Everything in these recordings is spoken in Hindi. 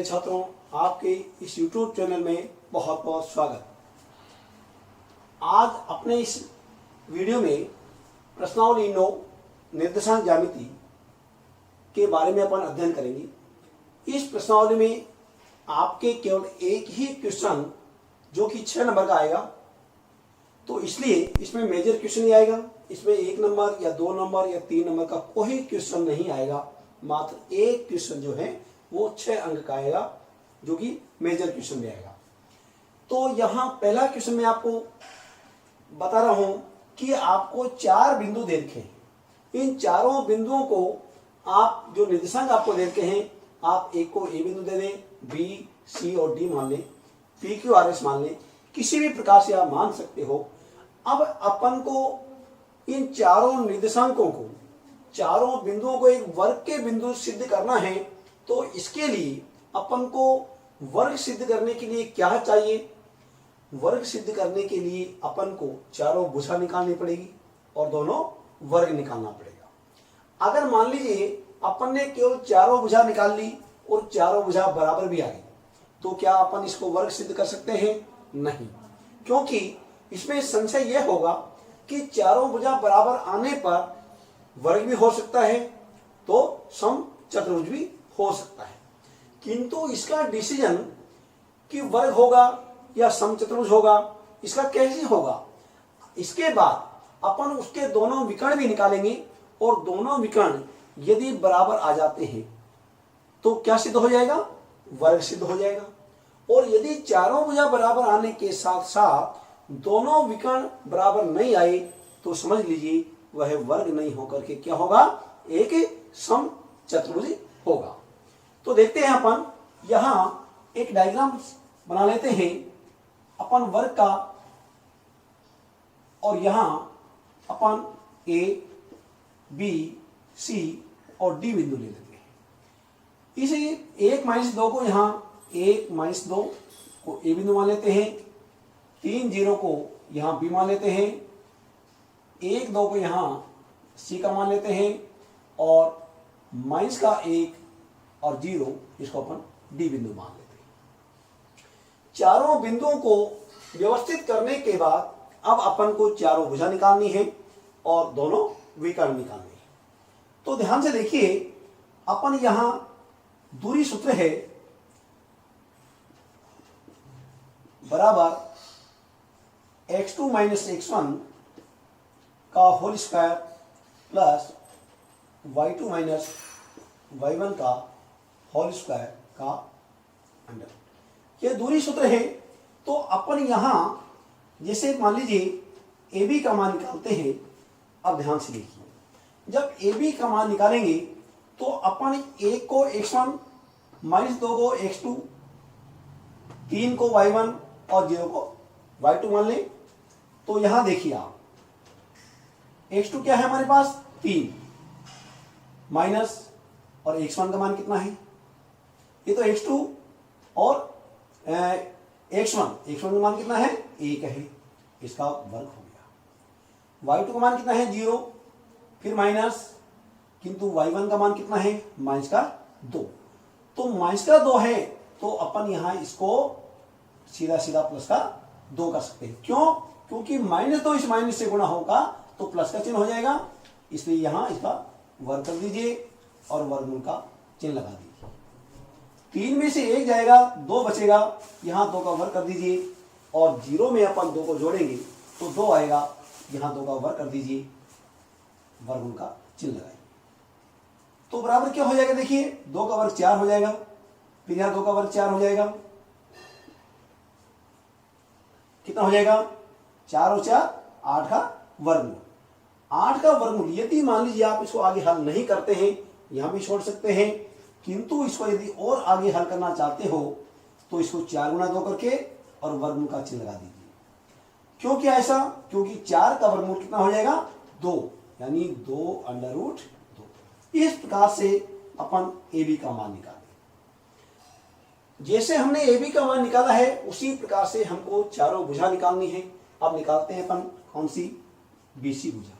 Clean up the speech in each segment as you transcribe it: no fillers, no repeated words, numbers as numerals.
प्रिय छात्रों, आपके इस YouTube चैनल में बहुत बहुत स्वागत। आज अपने इस वीडियो में प्रश्नावली 9 निर्देशांक ज्यामिति के बारे में अपन अध्ययन करेंगे। इस प्रश्नावली में आपके केवल एक ही क्वेश्चन जो कि 6 नंबर का आएगा, तो इसलिए इसमें मेजर क्वेश्चन ही आएगा। इसमें 1 नंबर या 2 नंबर या 3 नंबर का कोई क्वेश्चन नहीं आएगा। मात्र एक क्वेश्चन जो है वो 6 अंक का आएगा, जो कि मेजर क्वेश्चन में आएगा। तो यहाँ पहला क्वेश्चन मैं आपको बता रहा हूं कि आपको 4 बिंदु दे रखे हैं। इन चारों बिंदुओं को आप जो निर्देशांक आपको दे रखे हैं, आप एक को ए बिंदु दे दें, बी, सी और डी मान लें, पी, क्यू, आर, एस मान लें, किसी भी प्रकार से आप मान सकते हो। अब अपन को इन चारों निर्देशांकों को, चारों बिंदुओं को एक वर्ग के बिंदु सिद्ध करना है। तो इसके लिए अपन को वर्ग सिद्ध करने के लिए क्या चाहिए? वर्ग सिद्ध करने के लिए अपन को चारों भुजा निकालनी पड़ेगी और दोनों वर्ग निकालना पड़ेगा। अगर मान लीजिए अपन ने केवल चारों भुजा निकाल ली और चारों भुजा बराबर भी आ गई, तो क्या अपन इसको वर्ग सिद्ध कर सकते हैं? नहीं, क्योंकि इसमें संशय यह होगा कि चारों भुजा बराबर आने पर वर्ग भी हो सकता है, तो सम चतुर्भुज भी हो सकता है। किंतु इसका डिसीजन कि वर्ग होगा या सम चतुर्भुज होगा, इसका कैसे होगा? इसके बाद अपन उसके दोनों विकर्ण भी निकालेंगे और दोनों विकर्ण यदि बराबर आ जाते हैं तो क्या सिद्ध हो जाएगा? वर्ग सिद्ध हो जाएगा। और यदि चारों भुजा बराबर आने के साथ साथ दोनों विकर्ण बराबर नहीं आए तो समझ लीजिए वह वर्ग नहीं होकर के क्या होगा? एक सम चतुर्भुज होगा। तो देखते हैं अपन यहां एक डायग्राम बना लेते हैं अपन वर्ग का, और यहां अपन ए, बी, सी और डी बिंदु ले लेते हैं। इसे 1-2 को यहां 1-2 को ए बिंदु मान लेते हैं, 3 0 को यहां बी मान लेते हैं, 1-2 को यहां सी का मान लेते हैं और -1 और 0 इसको अपन डी बिंदु मान लेते हैं। चारों बिंदुओं को व्यवस्थित करने के बाद अब अपन को चारों भुजा निकालनी है और दोनों विकर्ण निकालने हैं। तो ध्यान से देखिए, अपन यहां दूरी सूत्र है बराबर x2 - x1 का whole square plus y2 - y1 का होल स्क्वायर का अंडर। यह दूरी सूत्र है। तो अपन यहां जैसे मान लीजिए AB का मान निकालते हैं। अब ध्यान से देखिए, जब AB का मान निकालेंगे तो अपन 1 को x1, -2 को x2, 3 को y1 और 0 को y2 मान लें। तो यहां देखिए आप, x2 क्या है हमारे पास? 3 माइनस, और x1 का मान कितना है? ये तो x2 और x1 का मान कितना है? 1 है, इसका वर्ग हो गया। y2 का मान कितना है? 0, फिर माइनस, किंतु y1 का मान कितना है? -2। तो -2 है तो अपन यहां इसको सीधा सीधा +2 कर सकते हैं। क्यों? क्योंकि -2 इस माइनस से गुणा होगा तो प्लस का चिन्ह हो जाएगा, इसलिए यहां इसका वर्ग कर दीजिए और वर्गमूल का चिन्ह लगा दीजिए। 3 में से 1 जाएगा, 2 बचेगा, यहां 2 का वर्ग कर दीजिए और 0 में अपन 2 को जोड़ेंगे तो 2 आएगा, यहां 2 का वर्ग कर दीजिए, वर्गमूल का चिन्ह लगाइए। तो बराबर क्या हो जाएगा? देखिए 2 का वर्ग 4 हो जाएगा, फिर यहां 2 का वर्ग 4 हो जाएगा, कितना हो जाएगा? 4 और 4 8 का वर्गमूल। 8 का वर्गमूल यदि मान लीजिए आप इसको आगे हल नहीं करते हैं, यहां भी छोड़ सकते हैं, किंतु इसको यदि और आगे हल करना चाहते हो तो इसको 4 गुणा 2 करके और वर्गमूल का चिन्ह लगा दीजिए। क्यों किया ऐसा? क्योंकि 4 का वर्गमूल कितना हो जाएगा? 2, यानी 2√2। इस प्रकार से अपन AB का मान निकालें। जैसे हमने AB का मान निकाला है उसी प्रकार से हमको चारों भुजा निकालनी है। अब निकालते हैं अपन कौन सी? BC भुजा।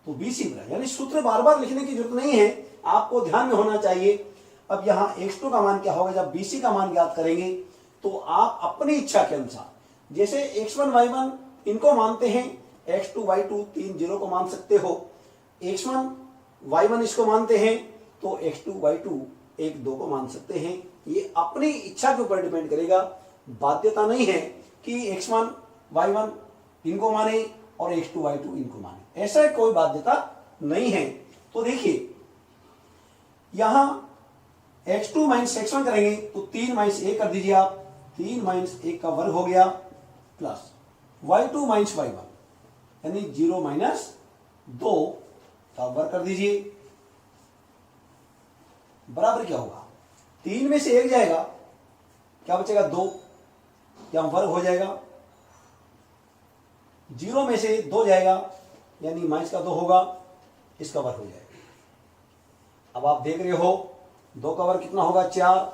तो BC भुजा, यानी सूत्र बार बार लिखने की जरूरत नहीं है, आपको ध्यान में होना चाहिए। अब यहाँ x2 का मान क्या होगा, जब BC का मान ज्ञात करेंगे तो आप अपनी इच्छा के अनुसार जैसे x1 y1 इनको मानते हैं, x2 y2 तीन जीरो को मान सकते हो, x1 y1 इसको मानते हैं तो x2 y2 एक दो को मान सकते हैं। ये अपनी इच्छा के ऊपर डिपेंड करेगा, बाध्यता नहीं है कि x1 y1 इनको माने और x2 y2 इनको माने, ऐसा कोई बाध्यता नहीं है। तो देखिए यहां x2 माइनस x1 करेंगे तो 3 माइनस 1 कर दीजिए आप, 3 माइनस 1 का वर्ग हो गया प्लस y2 माइनस y1 यानी 0 माइनस 2 का वर्ग कर दीजिए, बराबर क्या होगा, 3 में से 1 जाएगा, क्या बचेगा 2, यहां वर्ग हो जाएगा, 0 में से 2 जाएगा यानी माइनस का 2 होगा, इसका वर्ग हो जाएगा। अब आप देख रहे हो 2 का वर्ग कितना होगा 4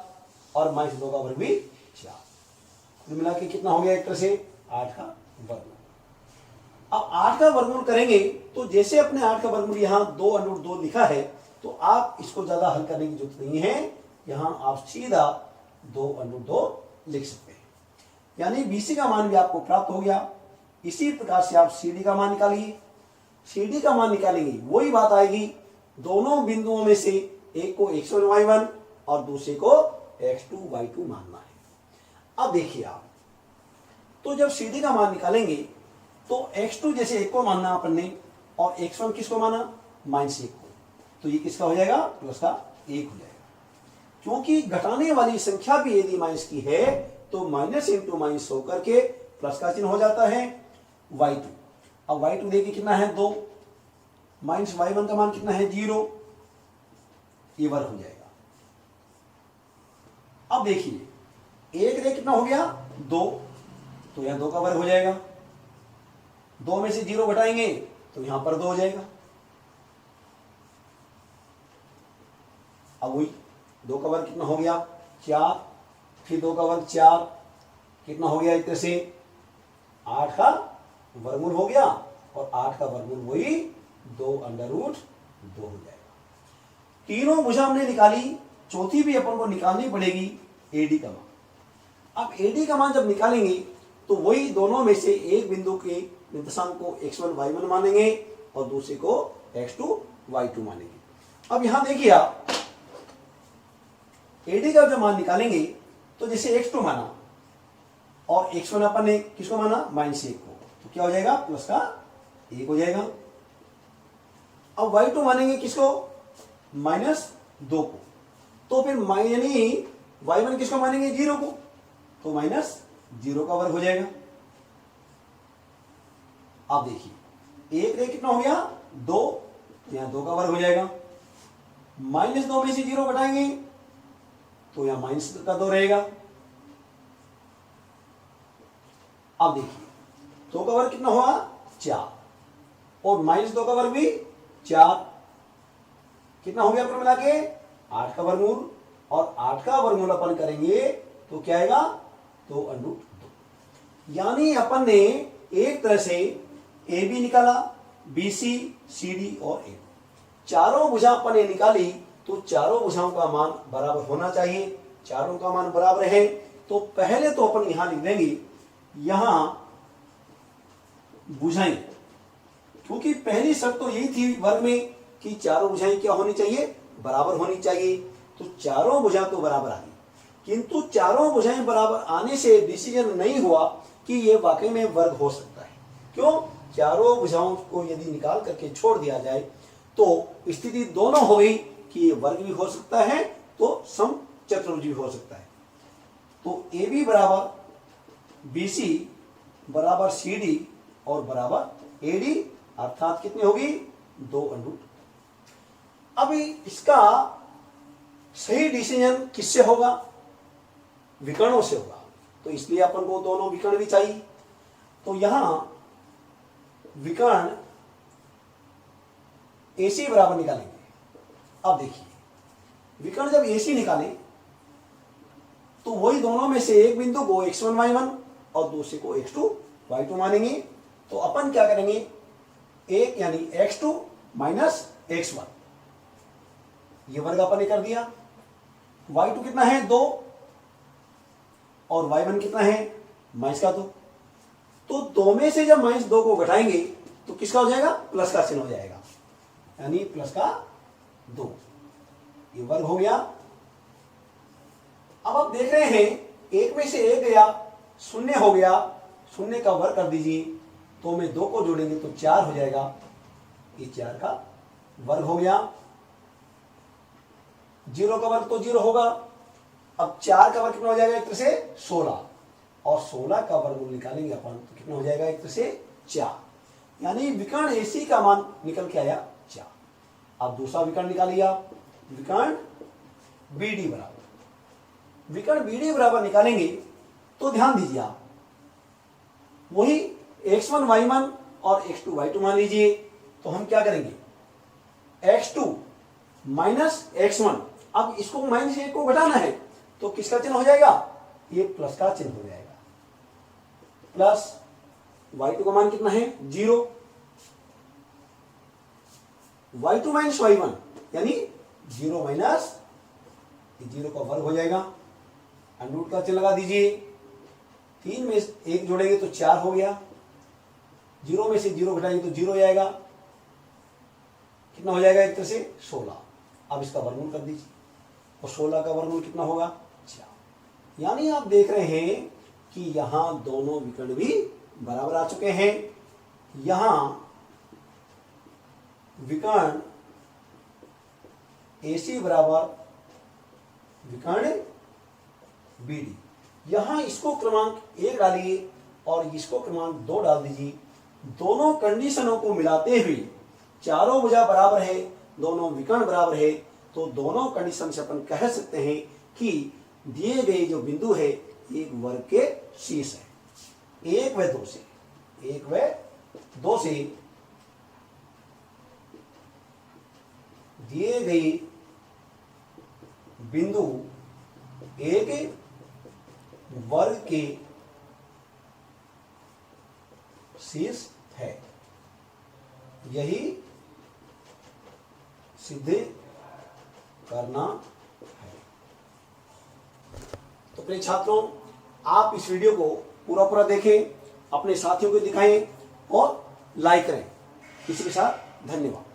और माइनस 2 का वर्ग भी 4, तो मिला के कितना हो गया एक तरह से 8 का वर्गमूल। अब 8 का वर्गमूल करेंगे तो जैसे अपने 8 का वर्गमूल यहां 2√2 लिखा है तो आप इसको ज्यादा हल करने की जरूरत नहीं है, यहां आप सीधा 2√2 लिख सकते हैं, यानी BC का मान भी आपको प्राप्त हो गया। इसी प्रकार से आप CD का मान निकालिए, CD का मान निकालेंगे वही बात आएगी, दोनों बिंदुओं में से एक को x1 y1 और दूसरे को x2 y2 मानना है। अब देखिए आप, तो जब CD का मान निकालेंगे तो x2 जैसे 1 को मानना अपन ने और x1 किसको माना -1 को, तो ये किसका हो जाएगा प्लस का 1 हो जाएगा, क्योंकि घटाने वाली संख्या भी यदि माइनस की है तो माइनस इंटू माइनस होकर के प्लस का चिन्ह हो जाता है y2। अब y2 देखिए कितना है 2, माइनस y1 का मान कितना है 0, ये वर्ग हो जाएगा। अब देखिए 1 रे कितना हो गया 2, तो यहां 2 का वर्ग हो जाएगा, 2 में से 0 घटाएंगे तो यहां पर 2 हो जाएगा। अब वही 2 का वर्ग कितना हो गया 4, फिर 2 का वर्ग 4, कितना हो गया एक तरह से 8 का वर्गमूल हो गया, और 8 का वर्गमूल वही 2√2 हो जाएगा। तीनों भुजा हमने निकाली, चौथी भी अपन को निकालनी पड़ेगी AD का मान। अब AD का मान जब निकालेंगे तो वही दोनों में से एक बिंदु के निर्देशांक को x1 y1 मानेंगे और दूसरे को x2 y2 मानेंगे। अब यहां देखिए आप AD का जब मान निकालेंगे तो जैसे x2 माना और x1 अपन ने किसको माना -1 को, तो क्या हो जाएगा प्लस का 1 हो जाएगा। अब y2 मानेंगे किसको -2 को, तो फिर यानी y1 किसको मानेंगे 0 को, तो -0 का वर्ग हो जाएगा। आप देखिए 1 रे कितना हो गया 2, तो यहां 2 का वर्ग हो जाएगा, -2 में से 0 घटाएंगे तो यहां माइनस का 2 रहेगा। अब देखिए 2 का वर्ग कितना हुआ 4 और -2 का वर्ग भी 4, कितना हो गया पर मिला के 8 का वर्गमूल, और 8 का वर्गमूल अपन करेंगे तो क्या आएगा 2√2, यानी अपन ने एक तरह से AB निकाला, BC CD और A, चारों भुजा अपन ने निकाली, तो चारों भुजाओं का मान बराबर होना चाहिए। चारों का मान बराबर है तो पहले तो अपन यहां लिख देंगे यहां भुजाएं, क्योंकि पहली शर्त तो यही थी वर्ग में कि चारों भुजाएं क्या होनी चाहिए बराबर होनी चाहिए, तो चारों भुजा तो बराबर आ गई, किंतु चारों भुजाएं बराबर आने से डिसीजन नहीं हुआ कि ये वाकई में वर्ग हो सकता है। क्यों, चारों भुजाओं को यदि निकाल करके छोड़ दिया जाए तो स्थिति दोनों हो गई कि ये वर्ग भी हो सकता है तो सम चतुर्भुज भी हो सकता है। तो AB बराबर BC बराबर CD और बराबर AD, अर्थात कितनी होगी 2√2। अभी इसका सही डिसीजन किससे होगा, विकर्णों से होगा, तो इसलिए अपन को दोनों विकर्ण भी चाहिए। तो यहां विकर्ण AC बराबर निकालेंगे। अब देखिए विकर्ण जब AC निकाले तो वही दोनों में से एक बिंदु को x1 y1 और दूसरे को x2 y2 मानेंगे। तो अपन क्या करेंगे, एक यानी x2 - x1, ये वर्ग अपन ने कर दिया, y2 कितना है 2 और y1 कितना है -2। तो 2 में से जब -2 को घटाएंगे तो किसका हो जाएगा, प्लस का चिन्ह हो जाएगा, यानी प्लस का 2, ये वर्ग हो गया। अब आप देख रहे हैं 1 में से 1 गया, 0 हो गया, 0 का वर्ग कर दीजिए, तो में 2 को जोड़ेंगे तो 4 हो जाएगा, ये 4 का वर्ग हो गया। 0 का वर्ग तो 0 होगा। अब 4 का वर्ग कितना हो जाएगा, एक तरह से 16, और 16 का वर्गमूल निकालेंगे अपन तो कितना हो जाएगा, एक तरह से 4, यानी विकर्ण AC का मान निकल के आया 4। अब दूसरा विकर्ण निकालिए आप, विकर्ण BD बराबर, विकर्ण BD बराबर निकालेंगे तो ध्यान दीजिए आप, वही x1 y1 और x2 y2 मान लीजिए, तो हम क्या करेंगे, x2 माइनस x1, अब इसको -1 को घटाना है तो किसका चिन्ह हो जाएगा, ये प्लस का चिन्ह हो जाएगा, प्लस y2 का मान कितना है 0, y2 माइनस y1 यानी 0 माइनस 0 का वर्ग हो जाएगा, अंडर का चिन्ह लगा दीजिए, 3 में 1 जोड़ेंगे तो 4 हो गया, 0 में से 0 घटाएंगे तो 0 हो जाएगा, कितना हो जाएगा, एक तरह से 16। अब इसका वर्गमूल कर दीजिए, और 16 का वर्गमूल कितना होगा 4। यानी आप देख रहे हैं कि यहां दोनों विकर्ण भी बराबर आ चुके हैं। यहां विकर्ण AC बराबर विकर्ण BD, यहां इसको क्रमांक 1 डालिए और इसको क्रमांक 2 डाल दीजिए, दोनों कंडीशनों को मिलाते हुए चारों भुजा बराबर है, दोनों विकर्ण बराबर है, तो दोनों कंडीशन से अपन कह सकते हैं कि दिए गए जो बिंदु है एक वर्ग के शीर्ष है, 1 व 2 से, 1 व 2 से दिए गए बिंदु एक वर्ग के शीर्ष है, यही सिद्ध करना है। तो प्रिय छात्रों, आप इस वीडियो को पूरा देखें, अपने साथियों को दिखाएं और लाइक करें। इसी के साथ धन्यवाद।